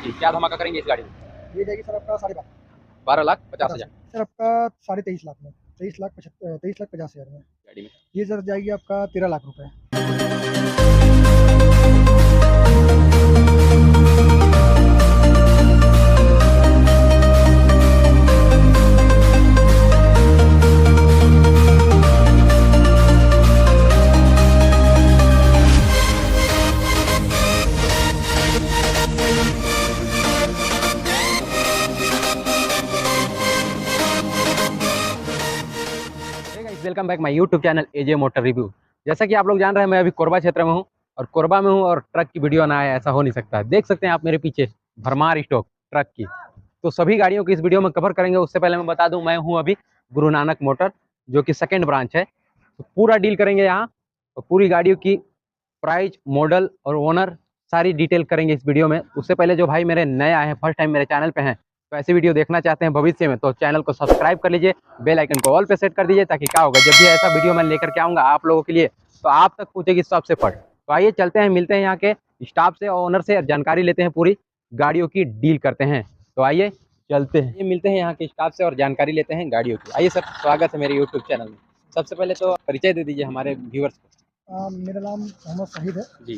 जी, क्या धमाका करेंगे इस गाड़ी में? ये जाएगी सर आपका 12.5 12,50,000 सर आपका 23.5 लाख में, 23,50,000 में। गाड़ी में। ये सर जाएगी आपका 13 लाख रुपए। Welcome back my YouTube channel AJ motor review. जैसा कि आप लोग जान रहे हैं, मैं अभी कोरबा क्षेत्र में हूं और कोरबा में हूं और ट्रक की वीडियो ना आए ऐसा हो नहीं सकता। देख सकते हैं आप मेरे पीछे भरमार स्टॉक ट्रक की, तो सभी गाड़ियों की इस वीडियो में कवर करेंगे। उससे पहले मैं बता दूं, मैं हूं अभी गुरु नानक मोटर, जो कि सेकेंड ब्रांच है। तो पूरा डील करेंगे यहाँ और पूरी गाड़ियों की प्राइस, मॉडल और ओनर सारी डिटेल करेंगे इस वीडियो में। उससे पहले जो भाई मेरे नए आए हैं, फर्स्ट टाइम मेरे चैनल पे हैं, तो ऐसी वीडियो देखना चाहते हैं भविष्य में, तो चैनल को सब्सक्राइब कर लीजिए, बेल आइकन को ऑल पे सेट कर दीजिए, ताकि क्या होगा जब भी ऐसा वीडियो मैं लेकर के आऊँगा आप लोगों के लिए, तो आप तक पूछेगी सबसे फट। तो आइए चलते हैं, मिलते हैं यहाँ के स्टाफ से और ओनर से, जानकारी लेते हैं, पूरी गाड़ियों की डील करते हैं। तो आइए चलते हैं, ये मिलते हैं यहाँ के स्टाफ से और जानकारी लेते हैं गाड़ियों की। आइए सर, स्वागत है मेरे यूट्यूब चैनल में। सबसे पहले तो परिचय दे दीजिए हमारे व्यूअर्स को। मेरा नाम मोहम्मद शहीद है, जी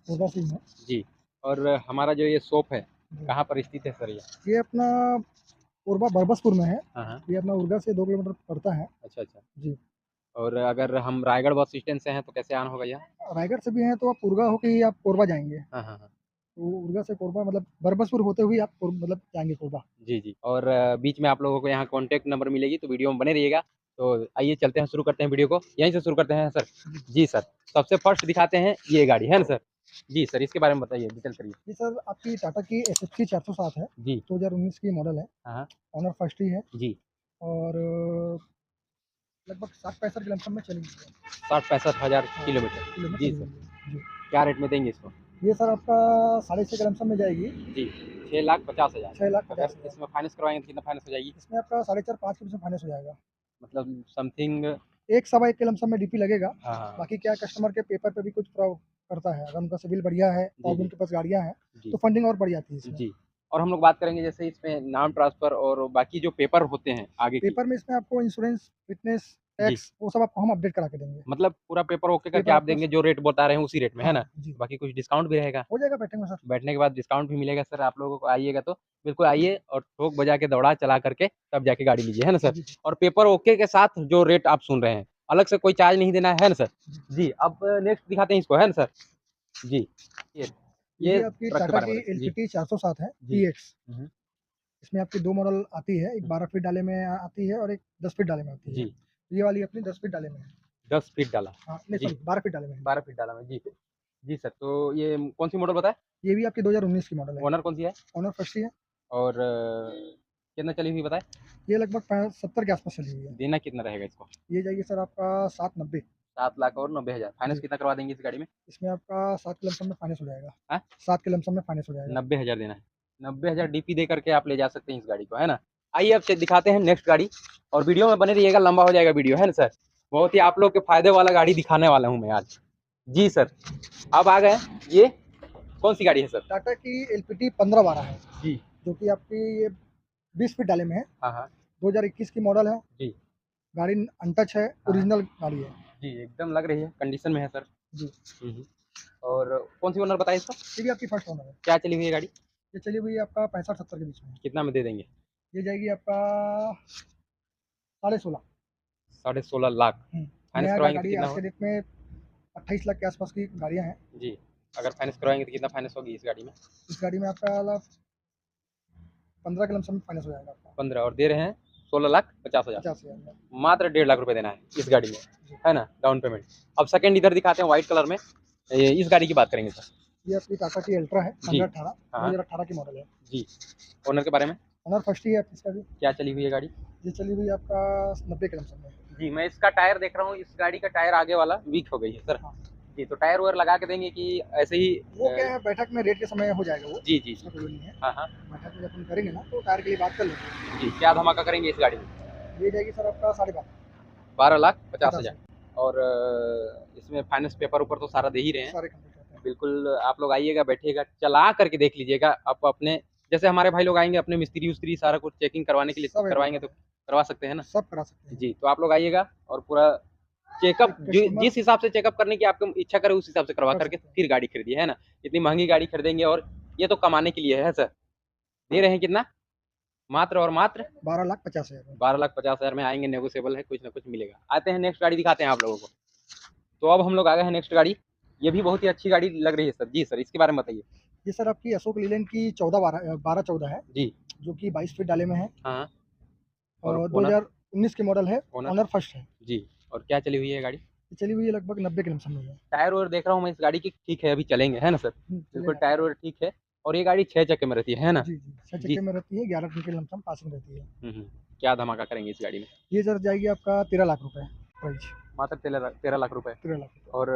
कोरबा से ही है जी। और हमारा जो ये शॉप है जी। कहाँ पर स्थित है सर? ये अपना कोरबा बरबसपुर में है। हाँ। ये अपना उरगा से 2 किलोमीटर पड़ता है अच्छा अच्छा। जी। और अगर हम रायगढ़ बस स्टैंड से हैं तो कैसे आना होगा यहाँ? रायगढ़ से भी हैं तो आप उरगा होके ही आप कोरबा जाएंगे। हाँ। तो उरगा से कोरबा मतलब बरबसपुर होते हुए आप मतलब जाएंगे कोरबा। जी जी। और बीच में आप लोगों को यहाँ कॉन्टैक्ट नंबर मिलेगी, तो वीडियो में बने रहिएगा। तो आइए चलते हैं, शुरू करते हैं वीडियो को, यहीं से शुरू करते हैं सर। जी सर, सबसे फर्स्ट दिखाते हैं ये गाड़ी है ना सर? जी सर, इसके बारे में बताइए, डिटेल करिए। जी सर, आपकी टाटा की SHP 407 है जी 2019 की मॉडल है। हाँ ऑनर फर्स्ट ही है जी। और लगभग 60-65 के लमसम में चलेगी। 60-65 हज़ार हाँ, किलोमीटर। किलोमीटर जी चली सर, जाएगी जी। क्या रेट में देंगे इसको? ये सर आपका 6.5 के लमसम में जाएगी। जी, 6,50,000। 6,50,000 अगर इसमें फाइनेंस करवाएंगे तो कितना फाइनेंस हो जाएगी? इसमें आपका 4.5-5 के फाइनेंस हो जाएगा। मतलब समथिंग। 1 सवा 1 के लमसम में DP लगेगा। हाँ। बाकी क्या कस्टमर के पेपर पे भी कुछ करता है, अगर उनका सिविल बढ़िया है और जी उनके पास गाड़ियाँ हैं जी तो फंडिंग और बढ़ जाती है इसमें। जी। और हम लोग बात करेंगे जैसे इसमें नाम ट्रांसफ़र और बाकी जो पेपर होते हैं आगे की। पेपर में इसमें आपको इंश्योरेंस, फिटनेस, जी, टैक्स वो सब आपको हम अपडेट करा के देंगे। मतलब पूरा पेपर ओके करके पेपर आप आपको देंगे, जो रेट बता रहे हैं उसी रेट में, है हाँ ना? जी, बाकी कुछ डिस्काउंट भी रहेगा? हो जाएगा बैठेंगे सर। बैठने के बाद डिस्काउंट भी मिलेगा सर आप लोगों को, आइएगा तो बिल्कुल आइए और ठोक बजा के दौड़ा चला करके तब जाके गाड़ी लीजिए, है ना सर? जी और पेपर ओके के साथ जो रेट आप सुन रहे हैं, अलग से कोई चार्ज नहीं देना है ना सर? जी, अब नेक्स्ट दिखाते हैं इसको, है ना सर? जी, ये ये ये आपकी ट्रक के टाटा बारे में की बताइए। जी LPT 407 है जी। TX। हुँ, इसमें आपकी 2 मॉडल आती है, एक हुँ। 12 फीट डाले में आती है और एक 10 फीट डाले में आती है। जी, ये वाली अपनी 10 फीट डाले में है। 10 फीट डाला। हाँ, नहीं जी, सॉरी 12 फीट डाले में है। 12 फीट डाला में। जी, जी सर, तो ये कौन-सी मॉडल बताएँ? ये भी आपकी 2019 की मॉडल है। ओनर कौन-सी है? ऑनर फर्स्ट ही है। और कितना चली हुई बताएँ? ये लगभग 70 के आसपास चली हुई है। देना कितना रहेगा इसको? ये जाएगी सर आपका 790। 7 लाख और 90,000। फाइनेंस जी, कितना करवा देंगे इस गाड़ी में? इसमें आपका 7 के लमसम में फाइनेंस हो जाएगा। हाँ? 7 के लमसम में फाइनेंस हो जाएगा। 90,000 देना है। 90,000 डीपी दे करके आप ले जा सकते हैं इस गाड़ी को, है ना? आइए अब से दिखाते हैं नेक्स्ट गाड़ी और वीडियो में बने रहिएगा, लंबा हो जाएगा वीडियो, है ना सर? बहुत ही आप लोग के फ़ायदे वाला गाड़ी दिखाने वाला हूँ मैं आज। जी सर, अब आ गए, ये कौन-सी गाड़ी है सर? टाटा की LPT 1512 है, जी। जो कि आपकी ये 20 फीट डाले में है। हाँ। 2021 की मॉडल है। जी। गाड़ी अनटच है, हाँ। ओरिजिनल गाड़ी है। जी, एकदम लग रही है, कंडीशन में है सर। जी, हुँ। और कौन-सी ओनर बताइए इसका? ये भी आपकी फर्स्ट ओनर है। क्या चली हुई है गाड़ी? ये चली हुई है आपका 65-70 के बीच में। कितना में दे देंगे? ये जाएगी आपका 16.5। 16.5 लाख। फाइनेंस नया करवाएँगे तो गाड़ी कितना आज के होगा? डेट में 28 लाख के आसपास की गाड़ियाँ हैं। जी, अगर फाइनेंस करवाएँगे तो कितना फाइनेंस होगी इस गाड़ी में? इस गाड़ी में आपका 15 के लमसम में फाइनेंस हो जाएगा आपका। 15 और दे रहे हैं 16,50,000। 50,000 में। मात्र 1.5 लाख रुपए देना है इस गाड़ी में, है ना? Down payment. अब सेकंड इधर दिखाते हैं व्हाइट कलर में, इस गाड़ी की बात करेंगे सर। ये आपकी टाटा की अल्ट्रा है, जी। 1518 हाँ। 2018 की मॉडल है। जी, ओनर के बारे में? ऑनर फर्स्ट ही है इसका भी। क्या चली हुई है गाड़ी? ये चली हुई आपका 90 के लमसम में। जी, मैं इसका टायर देख रहा हूँ, इस गाड़ी का टायर आगे वाला वीक हो गई है सर। हाँ, जी, तो टायर वायर लगा के देंगे कि ऐसे ही? वो क्या है, बैठक में रेट के समय हो जाएगा वो, जी। इसमें कोई नहीं है। हाँ। बैठक में जब हम करेंगे ना तो टायर के लिए बात कर लेंगे। जी, क्या धमाका करेंगे इस गाड़ी में? ये जाएगी सर आपका 12.5। 12,50,000। और इसमें फाइनेंस पेपर ऊपर तो सारा दे ही रहे हैं। सारे कंप्लीट रहते हैं। बिल्कुल आप लोग आइएगा, बैठिएगा, चला करके देख लीजिएगा। आप अपने जैसे हमारे भाई लोग आएंगे अपने मिस्त्री उस्त्री सारा कुछ चेकिंग करवाने के लिए सब करवाएंगे तो करवा सकते हैं ना। सब करा सकते हैं। जी, तो आप लोग आइएगा और पूरा चेकअप कस्टमर जिस हिसाब से चेकअप करने की आपको इच्छा करे उस हिसाब से करवा कर करके सकते हैं। फिर गाड़ी खरीदिए, है ना। इतनी महंगी गाड़ी खरीदेंगे और ये तो कमाने के लिए है सर। दे रहे हैं कितना, मात्र और मात्र 12,50,000 में। 12,50,000 में आएंगे, नेगोशिएबल है, कुछ ना कुछ मिलेगा। आते हैं नेक्स्ट गाड़ी दिखाते हैं आप लोगों को। तो अब हम लोग आ गए हैं नेक्स्ट गाड़ी। ये भी बहुत ही अच्छी गाड़ी लग रही है सर। जी सर, इसके बारे में बताइए। ये सर आपकी अशोक लीलैंड की 12-14 है, जी। जो कि 22 फीट डाले में है हाँ। और और ओनर 2019 की मॉडल है। ओनर ओनर फर्स्ट है। जी। और क्या चली हुई है गाड़ी? ये चली हुई है लगभग 90 के लमसम में है। टायर वायर देख रहा हूँ मैं इस गाड़ी की, ठीक है, अभी चलेंगे, है ना सर। बिल्कुल चलेगा। टायर वायर ठीक है। और ये गाड़ी 6 चक्के में रहती है ना। जी, 6 जी। चक्के में रहती है, 11 फीट के लमसम पासिंग रहती है। क्या धमाका करेंगे इस गाड़ी में? ये सर जाएगी आपका 13 लाख रुपए प्राइस। मात्र 13 लाख रुपए। 13 लाख रुपए। और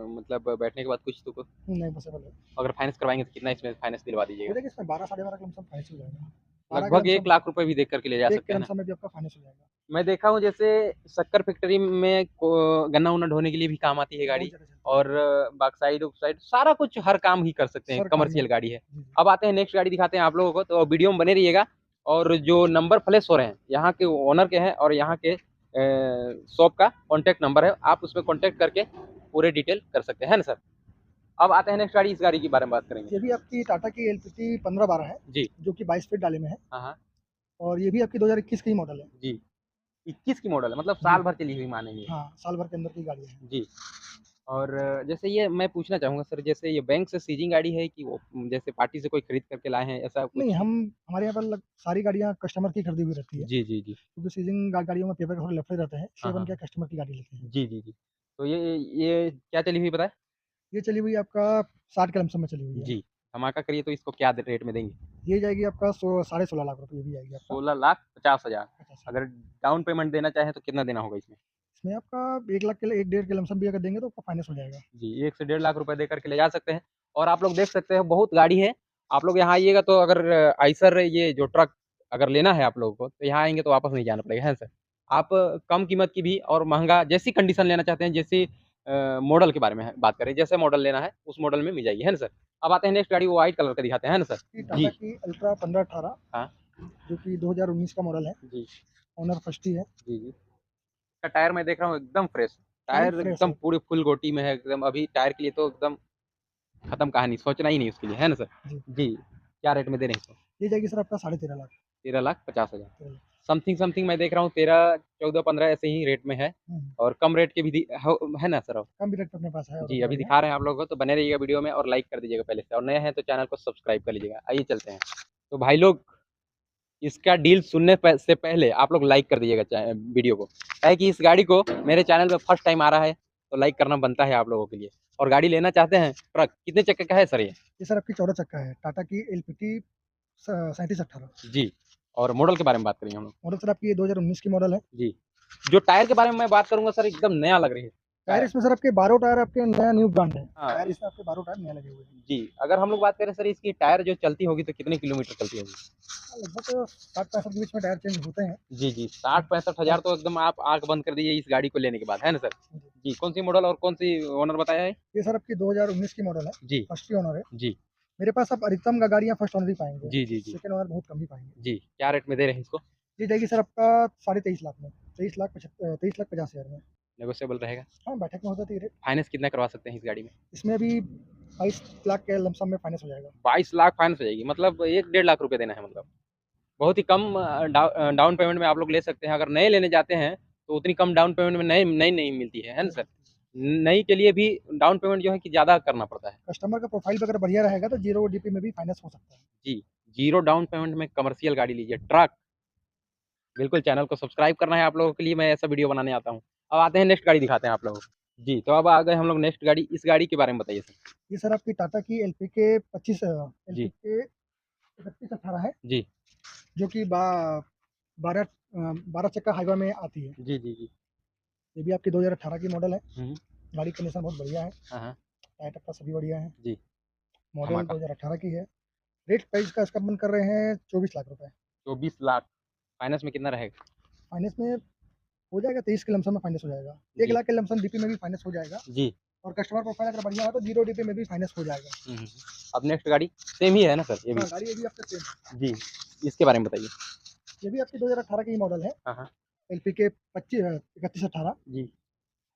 मतलब बैठने के बाद कुछ तो नहीं पॉसिबल है। अगर फाइनेंस करवाएंगे तो कितना इसमें फाइनेंस दिलवा हो दीजिएगा? जाएगा इसमें 12 साढ़े 12 के लमसम फाइनेंस हो जाएगा। 12 के लगभग 1 लमसम, लाख रुपए भी देख करके ले जा 1 सकते के हैं ना। लमसम में भी आपका फाइनेंस हो जाएगा। मैं देखा हूँ जैसे शक्कर फैक्ट्री में गन्ना उन्ना ढोने के लिए भी काम आती है बहुत गाड़ी। ज़्यादा चलती है। और बाक्साइड उक्साइड सारा कुछ हर काम ही कर सकते हैं, सर काम कमर्शियल में। गाड़ी है। जी, जी। अब आते हैं नेक्स्ट गाड़ी दिखाते हैं आप लोगों को, तो वीडियो में बने रहिएगा। और जो नंबर फ्लैश हो रहे हैं यहाँ के ओनर के हैं और यहाँ के शॉप का कॉन्टैक्ट नंबर है, आप उसमें कॉन्टैक्ट करके पूरे डिटेल कर सकते हैं ना सर। अब आते हैं नेक्स्ट गाड़ी, इस गाड़ी के बारे में बात करेंगे। ये भी आपकी टाटा की एलपीटी 1512 है, जी। जो कि 22 फीट डाले में है हाँ हाँ। और ये भी आपकी 2021 की मॉडल है। जी। 21 की मॉडल है, मतलब जी। साल भर चली हुई मानेंगे। हाँ, साल भर के अंदर की गाड़ी है। जी। और जैसे ये मैं पूछना चाहूँगा सर, जैसे ये बैंक से सीजिंग गाड़ी है कि वो जैसे पार्टी से कोई खरीद करके लाए हैं, ऐसा नहीं, कुछ? हमारे यहाँ पर सारी गाड़ियाँ कस्टमर की खरीदी हुई रहती है, जी, जी, जी। क्योंकि सीजिंग गाड़ियों में पेपर थोड़े लफड़े रहते हैं, हाँ, इसलिए अपन हाँ। क्या कस्टमर की गाड़ी लेते हैं। जी, जी, जी। तो ये क्या चली हुई बताएँ? ये चली हुई आपका 60 के लमसम में चली हुई है। जी। धमाका करिए तो इसको क्या रेट में देंगे? ये जाएगी आपका 16.5 लाख रुपए, ये भी जाएगी आपका 16,50,000। 50। अगर डाउन पेमेंट देना चाहें तो कितना देना होगा इसमें? इसमें आपका 1 लाख के 1 डेढ़ के लमसम भी अगर देंगे तो आपका फाइनेंस हो जाएगा। जी, 1 से 1.5 लाख रुपए दे करके ले जा सकते हैं। और आप लोग देख सकते हैं बहुत गाड़ी है। आप लोग यहाँ आइएगा तो अगर आइसर ये जो ट्रक अगर लेना है आप लोगों को, तो यहाँ आएँगे तो वापस नहीं जाना पड़ेगा, है ना सर? आप कम कीमत की भी और महँगा जैसी कंडीशन लेना चाहते हैं, जैसी मॉडल के बारे में बात करें, जैसे मॉडल लेना है उस मॉडल में मिल जाएगी, है ना सर? अब आते हैं नेक्स्ट गाड़ी, वो व्हाइट कलर का दिखाते हैं, है ना सर? ये जी। टाटा की अल्ट्रा 1518, हाँ। जो कि 2019 का मॉडल है। जी। ओनर फर्स्ट ही है। जी, जी। का टायर मैं देख रहा हूँ एकदम फ्रेश। फुली टायर फ्रेश एकदम है। पूरी फुल गोटी में है एकदम। अभी टायर के लिए तो एकदम खत्म कहानी, सोचना ही नहीं उसके लिए, है ना सर? जी। जी। क्या रेट में दे रहे हैं इसको? ये जाएगी सर आपका 13.5 लाख। 13,50,000। 13 लाख। समथिंग समथिंग मैं देख रहा हूँ 13, 14, 15 ऐसे ही रेट में है। हम्म, और कम रेट के भी है ना सर? कम बजट पे अपने पास है और जी, भी अभी गाड़ियाँ। दिखा रहे हैं आप लोगों को, तो बने रहिएगा वीडियो में और लाइक कर दीजिएगा पहले से, और नए हैं तो चैनल को सब्सक्राइब कर लीजिएगा। आइए चलते हैं। तो भाई लोग, इसका डील सुनने से पहले आप लोग लाइक कर दीजिएगा वीडियो को, क्या है कि इस गाड़ी को मेरे चैनल पे फर्स्ट टाइम आ रहा है, तो लाइक करना बनता है आप लोगों के लिए। और गाड़ी लेना चाहते हैं ट्रक, कितने चक्के का है सर ये? ये सर आपकी 14 चक्का है, टाटा की एलपीटी 3718। जी। और मॉडल के बारे में बात करेंगे हम लोग। मॉडल सर आपकी 2019 की मॉडल है। जी। जो टायर के बारे में मैं बात करूंगा सर, एकदम नया लग रही है टायर टायर। इसमें सर आपके 12 टायर आपके नया न्यू ब्रांड है। हाँ। टायर इसमें आपके 12 टायर नया लगे हुए हैं। जी। अगर हम लोग बात करें सर, इसकी टायर जो चलती होगी तो कितने किलोमीटर चलती होगी? लगभग 60-65 के बीच में टायर चेंज होते हैं। जी, जी। 60-65 हज़ार तो एकदम आप आंख बंद कर दीजिए इस गाड़ी को लेने के बाद, है ना सर? जी। कौन सी मॉडल और कौन सी ओनर बताया है? ये सर आपकी 2019 की मॉडल है। जी। फर्स्ट ही ओनर है। जी। मेरे पास आप अधिकतम गाड़ियाँ फर्स्ट ओनर ही पाएंगे। जी, जी, जी। सेकंड ओनर बहुत कम ही पाएंगे। जी। क्या रेट में दे रहे हैं इसको? ये जाएगी सर आपका 23.5 लाख में, 23,50,000 में। नेगोशिएबल रहेगा? हाँ, बैठक में हो जाती है रेट। फाइनेंस कितना करवा सकते हैं इस गाड़ी में? इसमें अभी 22 लाख के लमसम में फाइनेंस हो जाएगा। 22 लाख फाइनेंस हो जाएगी, मतलब 1 डेढ़ लाख रुपए देना है, मतलब बहुत ही कम डाउन पेमेंट में आप लोग ले सकते हैं। अगर नए लेने जाते हैं तो उतनी कम डाउन पेमेंट में नई नई नहीं मिलती है ना सर? नई के लिए भी डाउन पेमेंट जो है कि ज़्यादा करना पड़ता है। कस्टमर का प्रोफाइल भी अगर बढ़िया रहेगा तो जीरो डीपी में भी फाइनेंस हो सकता है। जी। जीरो डाउन पेमेंट में कमर्शियल गाड़ी लीजिए, ट्रक। बिल्कुल चैनल को सब्सक्राइब करना है आप लोगों के लिए, मैं ऐसा वीडियो बनाने आता हूँ। अब आते हैं नेक्स्ट गाड़ी दिखाते हैं आप लोगों को। जी, तो अब आ गए हम लोग नेक्स्ट गाड़ी, इस गाड़ी के बारे में बताइए सर। ये सर आपकी टाटा की एलपीके 25 जी। एलपीके 3118 है, जी। जो कि 12 चक्का हाईवा में आती है। जी, जी, जी। ये भी आपकी 2018 की मॉडल है। हुँ। गाड़ी कंडीशन बहुत बढ़िया है। हाँ, हाँ। टायर टक्का सभी बढ़िया है। जी। मॉडल धमाका। 2018 की है। रेट प्राइस का इसका अपन कर रहे हैं 24 लाख रुपए। 24 लाख। फाइनेंस में कितना रहेगा? फाइनेंस में हो जाएगा 23 के लमसम में फाइनेंस हो जाएगा। 1 जी। लाख के लमसम डीपी में भी फाइनेंस हो जाएगा। जी। और कस्टमर प्रोफाइल अगर बढ़िया है तो 0 DP में भी फाइनेंस हो जाएगा। अब नेक्स्ट गाड़ी सेम ही है ना सर ये भी? हाँ, गाड़ी ये भी आपका सेम जी, इसके बारे में बताइए। ये भी आपकी 2018 की मॉडल है, हाँ, हाँ। LPK 3118 जी,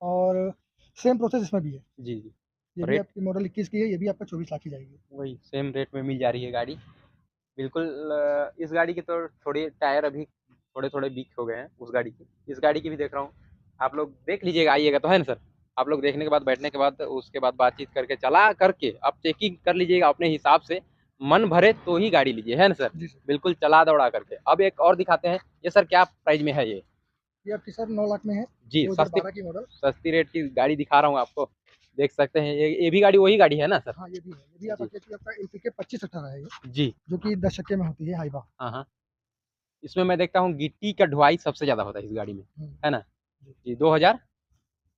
और सेम प्रोसेस इसमें भी है। जी, जी। ये भी रेट? आपकी मॉडल 21 की है, ये भी आपका 24 लाख की जाएगी। वही सेम रेट में मिल जा रही है गाड़ी। बिल्कुल इस गाड़ी के तो थोड़े टायर अभी थोड़े-थोड़े वीक हो गए हैं उस गाड़ी की। इस गाड़ी की भी देख रहा हूँ। आप लोग देख लीजिएगा आइएगा तो है ना सर? आप लोग देखने के बाद बैठने के बाद उसके बाद बातचीत करके चला करके आप चेकिंग कर लीजिएगा अपने हिसाब से। मन भरे तो ही गाड़ी लीजिए, है ना सर? जी सर। बिल्कुल चला दौड़ा करके। अब एक और दिखाते हैं। ये सर क्या प्राइस में है ये? ये आपकी सर 9 लाख में है, जी, 2012 की मॉडल। सस्ती रेट की गाड़ी दिखा रहा हूँ आपको। देख सकते हैं ये भी गाड़ी वही गाड़ी है ना सर? हाँ, ये भी है। ये भी जी। आपका LPK 2518 है ये, जी। जो कि 10 चक्के में होती है हाइवा। हाँ, हाँ। इसमें मैं देखता हूँ गिट्टी का ढुलाई सबसे ज़्यादा होता है इस गाड़ी में, हुँ, है ना? जी। जी, 2000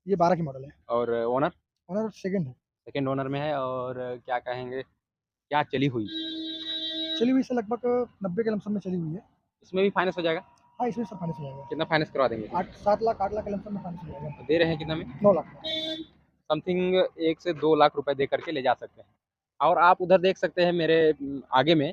ये 12 की मॉडल है, और ओनर? ओनर सेकंड है। सेकंड ओनर में है और क्या कहेंगे, क्या चली हुई? चली हुई सर लगभग 90 के लमसम में चली हुई है। इसमें भी फाइनेंस हो जाएगा? हाँ, इसमें सब फाइनेंस हो जाएगा। कितना फाइनेंस करवा देंगे? 8 लाख के लमसम में फाइनेंस हो जाएगा। दे रहे हैं कितना में? 9 लाख में। समथिंग 1 से 2 लाख रुपए दे करके ले जा सकते हैं। और आप उधर देख सकते हैं मेरे आगे में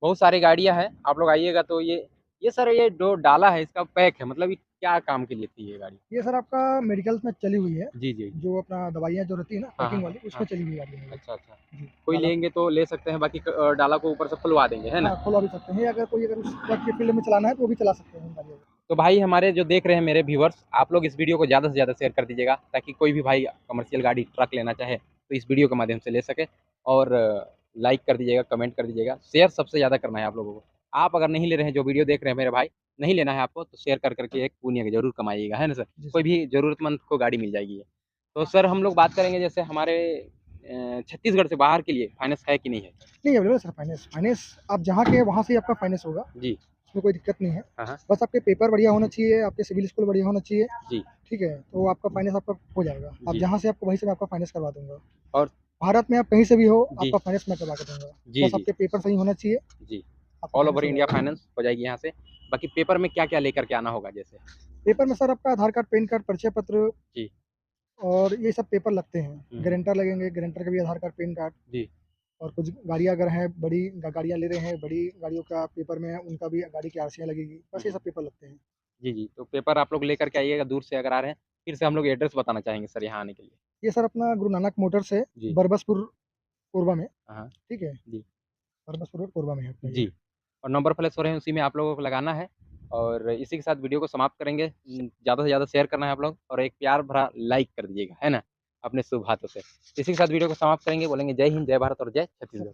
बहुत सारी गाड़ियाँ हैं। आप लोग आइएगा तो ये सर ये जो डाला है इसका पैक है, मतलब ये क्या काम के लिए थी ये गाड़ी? ये सर आपका मेडिकल्स में चली हुई है, जी, जी। जो अपना दवाइयाँ जो रहती है ना हाँ, पैकिंग हाँ, वाली, उसमें हाँ। चली हुई गाड़ी है ये। अच्छा, अच्छा। जी, कोई डाला लेंगे तो ले सकते हैं, बाकी डाला को ऊपर से खुलवा देंगे, है ना? हाँ, खुलवा भी सकते हैं, अगर कोई अगर उस ट्रक के फील्ड में चलाना है तो वो भी चला सकते हैं गाड़ियों को। तो भाई हमारे जो देख रहे हैं मेरे व्यूअर्स, आप लोग इस वीडियो को ज़्यादा से ज़्यादा शेयर कर दीजिएगा ताकि कोई भी भाई कमर्शियल गाड़ी ट्रक लेना चाहे तो इस वीडियो के माध्यम से ले सके। और लाइक कर दीजिएगा, कमेंट कर दीजिएगा, शेयर सबसे ज़्यादा करना है आप लोगों को। आप अगर नहीं ले रहे हैं, जो वीडियो देख रहे हैं मेरे भाई, नहीं लेना है आपको तो शेयर कर करके एक पुण्य ज़रूर कमाइएगा, है ना सर? जी कोई सर। भी ज़रूरतमंद को गाड़ी मिल जाएगी। तो सर हम लोग बात करेंगे जैसे हमारे छत्तीसगढ़ से बाहर के लिए फाइनेंस है कि नहीं है? नहीं अवेलेबल है सर फाइनेंस, फाइनेंस आप जहाँ के हैं वहाँ से ही आपका फाइनेंस होगा, जी। उसमें कोई दिक्कत नहीं है। हाँ, हाँ। बस आपके पेपर बढ़िया होना चाहिए, आपके सिविल स्कोर बढ़िया होना चाहिए, जी, ठीक है? तो आपका फाइनेंस आपका हो जाएगा। आप जी। जहाँ से आपको वहीं से मैं आपका फाइनेंस करवा दूँगा। और भारत में आप कहीं से भी हो, जी, आपका फाइनेंस मैं करवा के दूँगा। जी, बस जी, आपके पेपर सही होना चाहिए, जी। आपका ऑल फाइनेंस ओवर हो इंडिया जाएगा। फाइनेंस हो जाएगी यहाँ से। बाकी पेपर में क्या-क्या लेकर के आना होगा जैसे? पेपर में सर आपका आधार कार्ड, पैन कार्ड, परिचय पत्र जी। और ये सब पेपर लगते हैं। हुँ, गारंटर लगेंगे, गारंटर का भी आधार कार्ड, पैन कार्ड जी, और कुछ गाड़ियाँ अगर हैं, बड़ी गाड़ियाँ ले रहे हैं, बड़ी गाड़ियों का पेपर में है, उनका भी गाड़ी की आरसीआई लगेगी। बस ये हुँ। सब पेपर लगते हैं। जी, जी। तो पेपर आप लोग लेकर के आइएगा दूर से अगर आ रहे हैं। फिर से हम लोग एड्रेस बताना चाहेंगे सर यहाँ आने के लिए। ये सर अपना गुरु नानक मोटर्स है, जी। बरबसपुर, कोरबा में, हाँ, हाँ। ठीक है? जी, बरबसपुर रोड, कोरबा में है अपना ये। जी। और नंबर फ्लैश हो रहे हैं उसी में आप लोगों को लगाना है और इसी के साथ वीडियो को समाप्त करेंगे। ज़्यादा से ज़्यादा शेयर करना है आप लोग और एक प्यार भरा लाइक कर दीजिएगा, है ना? अपने शुभ हाथों से। इसी के साथ वीडियो को समाप्त करेंगे, बोलेंगे जय हिंद, जय भारत और जय छत्तीसगढ़।